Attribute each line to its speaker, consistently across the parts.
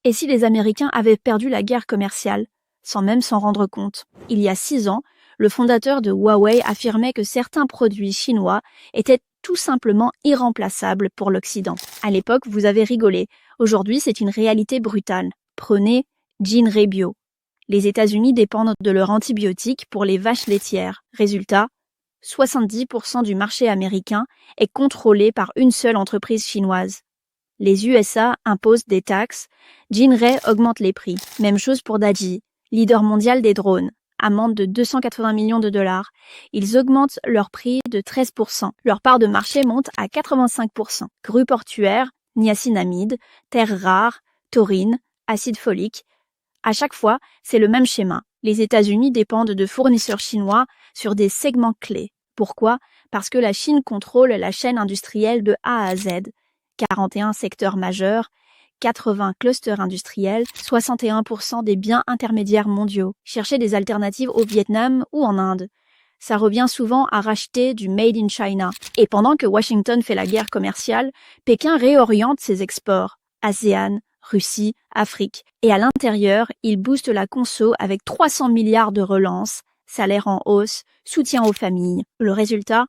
Speaker 1: Et si les Américains avaient perdu la guerre commerciale, sans même s'en rendre compte? Il y a 6 ans, le fondateur de Huawei affirmait que certains produits chinois étaient tout simplement irremplaçables pour l'Occident. À l'époque, vous avez rigolé. Aujourd'hui, c'est une réalité brutale. Prenez Jinrei Bio. Les États-Unis dépendent de leurs antibiotiques pour les vaches laitières. Résultat, 70% du marché américain est contrôlé par une seule entreprise chinoise. Les USA imposent des taxes, Jinrei augmente les prix. Même chose pour Daji, leader mondial des drones. Amende de 280 millions de dollars. Ils augmentent leur prix de 13%. Leur part de marché monte à 85%. Grues portuaires, niacinamide, terres rares, taurine, acide folique. À chaque fois, c'est le même schéma. Les États-Unis dépendent de fournisseurs chinois sur des segments clés. Pourquoi? Parce que la Chine contrôle la chaîne industrielle de A à Z. 41 secteurs majeurs, 80 clusters industriels, 61% des biens intermédiaires mondiaux. Cherchez des alternatives au Vietnam ou en Inde. Ça revient souvent à racheter du Made in China. Et pendant que Washington fait la guerre commerciale, Pékin réoriente ses exports. ASEAN, Russie, Afrique. Et à l'intérieur, il booste la conso avec 300 milliards de relances, salaires en hausse, soutien aux familles. Le résultat?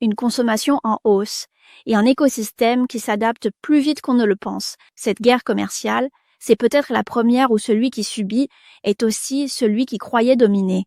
Speaker 1: Une consommation en hausse et un écosystème qui s'adapte plus vite qu'on ne le pense. Cette guerre commerciale, c'est peut-être la première où celui qui subit est aussi celui qui croyait dominer.